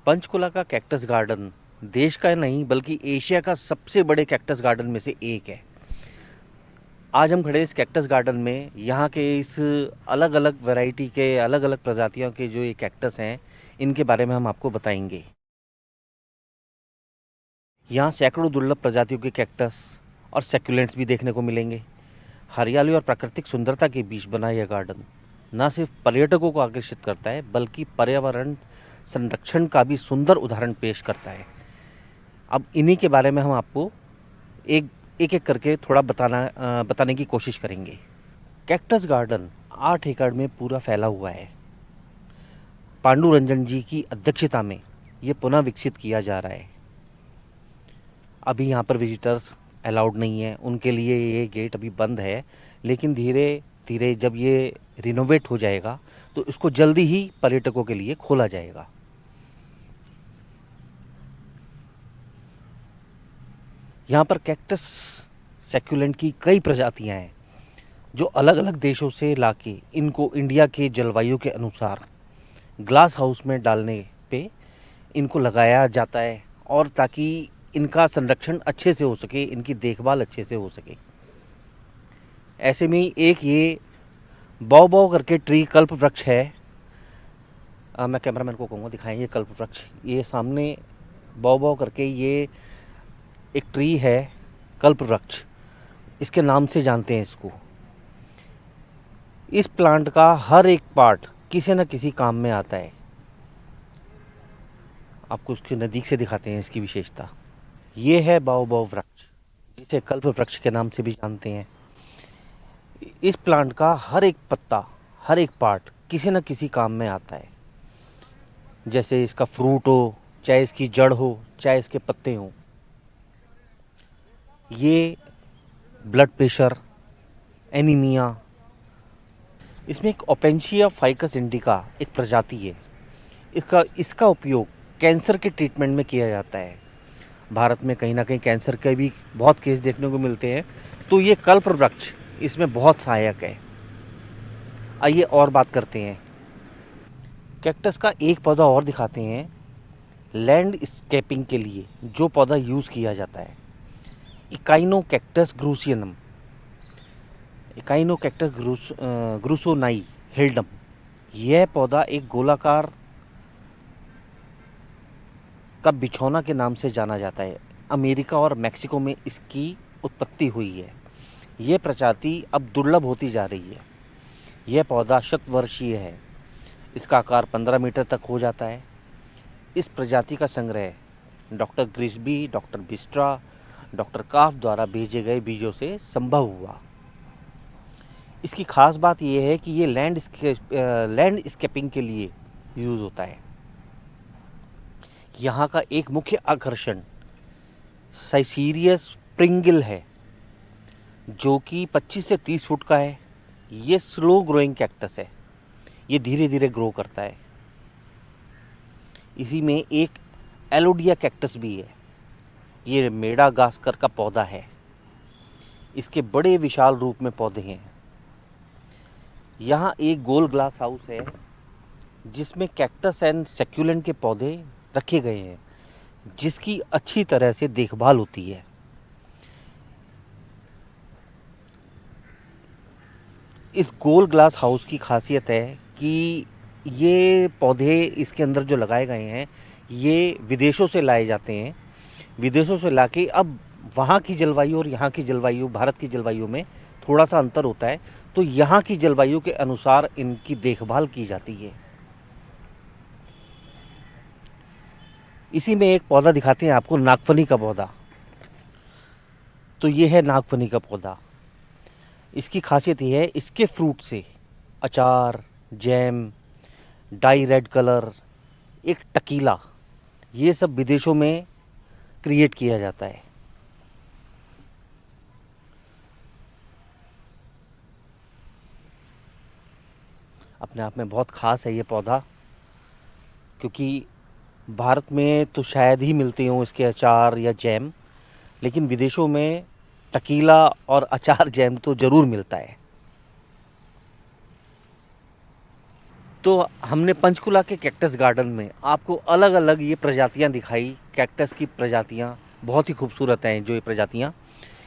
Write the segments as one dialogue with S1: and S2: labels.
S1: पंचकुला का cactus garden देश का नहीं बल्कि एशिया का सबसे बड़े कैक्टस गार्डन में से एक है। आज हम खड़े इस कैक्टस गार्डन में। यहाँ के इस अलग अलग वैरायटी के अलग अलग प्रजातियों के जो ये कैक्टस हैं, इनके बारे में हम आपको बताएंगे। यहाँ सैकड़ों दुर्लभ प्रजातियों के कैक्टस और सैकुलेंट्स भी देखने को मिलेंगे। हरियाली और प्राकृतिक सुंदरता के बीच बना यह गार्डन न सिर्फ पर्यटकों को आकर्षित करता है बल्कि पर्यावरण संरक्षण का भी सुंदर उदाहरण पेश करता है। अब इन्हीं के बारे में हम आपको एक एक एक करके थोड़ा बताने की कोशिश करेंगे। कैक्टस गार्डन 8 एकड़ में पूरा फैला हुआ है। पांडुरंजन जी की अध्यक्षता में ये पुनः विकसित किया जा रहा है। अभी यहाँ पर विजिटर्स अलाउड नहीं है, उनके लिए ये गेट अभी बंद है, लेकिन धीरे धीरे जब ये रिनोवेट हो जाएगा तो इसको जल्दी ही पर्यटकों के लिए खोला जाएगा। यहाँ पर कैक्टस सैकुलेंट की कई प्रजातियाँ हैं जो अलग अलग देशों से लाके इनको इंडिया के जलवायु के अनुसार ग्लास हाउस में डालने पे इनको लगाया जाता है, और ताकि इनका संरक्षण अच्छे से हो सके, इनकी देखभाल अच्छे से हो सके। ऐसे में एक ये बौ बौ करके ट्री कल्प वृक्ष है। मैं कैमरामैन को कहूँगा दिखाएं ये कल्प वृक्ष। ये सामने बौ बौ करके ये एक ट्री है, कल्प वृक्ष, इसके नाम से जानते हैं इसको। इस प्लांट का हर एक पार्ट किसी न किसी काम में आता है। आपको उसके नज़दीक से दिखाते हैं इसकी विशेषता। ये है बाओबाओ वृक्ष, जिसे कल्प वृक्ष के नाम से भी जानते हैं। इस प्लांट का हर एक पत्ता, हर एक पार्ट किसी न किसी काम में आता है। जैसे इसका फ्रूट हो, चाहे इसकी जड़ हो, चाहे इसके पत्ते हों। ये ब्लड प्रेशर, एनीमिया, इसमें एक ओपेंशिया फाइकस इंडिका एक प्रजाति है। इसका उपयोग कैंसर के ट्रीटमेंट में किया जाता है। भारत में कहीं ना कहीं कैंसर के भी बहुत केस देखने को मिलते हैं, तो ये कल्प वृक्ष इसमें बहुत सहायक है। आइए और बात करते हैं। कैक्टस का एक पौधा और दिखाते हैं लैंडस्केपिंग के लिए जो पौधा यूज़ किया जाता है। इकाइनोकैक्टस ग्रूसियनम, इकाइनोकैक्टस ग्रूसोनाई हिल्डम। यह पौधा एक गोलाकार का बिछौना के नाम से जाना जाता है। अमेरिका और मैक्सिको में इसकी उत्पत्ति हुई है। यह प्रजाति अब दुर्लभ होती जा रही है। यह पौधा शतवर्षीय है। इसका आकार 15 मीटर तक हो जाता है। इस प्रजाति का संग्रह डॉक्टर ग्रिस्बी, डॉक्टर बिस्ट्रा, डॉक्टर काफ द्वारा भेजे गए बीजों से संभव हुआ। इसकी खास बात यह है कि ये लैंडस्केपिंग के लिए यूज़ होता है। यहाँ का एक मुख्य आकर्षण साइसीरियस प्रिंगल है, जो कि 25 से 30 फुट का है। ये स्लो ग्रोइंग कैक्टस है, ये धीरे धीरे ग्रो करता है। इसी में एक एलोडिया कैक्टस भी है। ये मेडागास्कर का पौधा है। इसके बड़े विशाल रूप में पौधे हैं। यहाँ एक गोल ग्लास हाउस है जिसमें कैक्टस एंड सैकुलेंट के पौधे रखे गए हैं, जिसकी अच्छी तरह से देखभाल होती है। इस गोल ग्लास हाउस की खासियत है कि ये पौधे इसके अंदर जो लगाए गए हैं, ये विदेशों से लाए जाते हैं। विदेशों से लाके अब वहाँ की जलवायु और यहाँ की जलवायु, भारत की जलवायु में थोड़ा सा अंतर होता है, तो यहाँ की जलवायु के अनुसार इनकी देखभाल की जाती है। इसी में एक पौधा दिखाते हैं आपको, नागफनी का पौधा। तो ये है नागफनी का पौधा। इसकी खासियत ये है, इसके फ्रूट से अचार, जैम, डाई रेड कलर, एक टकीला, ये सब विदेशों में क्रिएट किया जाता है। अपने आप में बहुत ख़ास है ये पौधा, क्योंकि भारत में तो शायद ही मिलते हों इसके अचार या जैम, लेकिन विदेशों में टकीला और अचार जैम तो ज़रूर मिलता है। तो हमने पंचकुला के कैक्टस गार्डन में आपको अलग अलग ये प्रजातियां दिखाई। कैक्टस की प्रजातियां बहुत ही खूबसूरत हैं। जो ये प्रजातियां,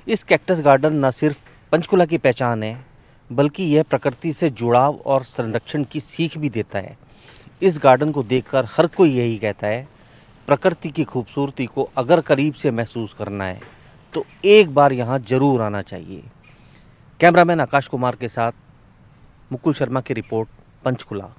S1: इस कैक्टस गार्डन न सिर्फ पंचकुला की पहचान है, बल्कि यह प्रकृति से जुड़ाव और संरक्षण की सीख भी देता है। इस गार्डन को देखकर हर कोई यही कहता है, प्रकृति की खूबसूरती को अगर करीब से महसूस करना है तो एक बार यहाँ जरूर आना चाहिए। कैमरामैन आकाश कुमार के साथ मुकुल शर्मा की रिपोर्ट, पंचकुला।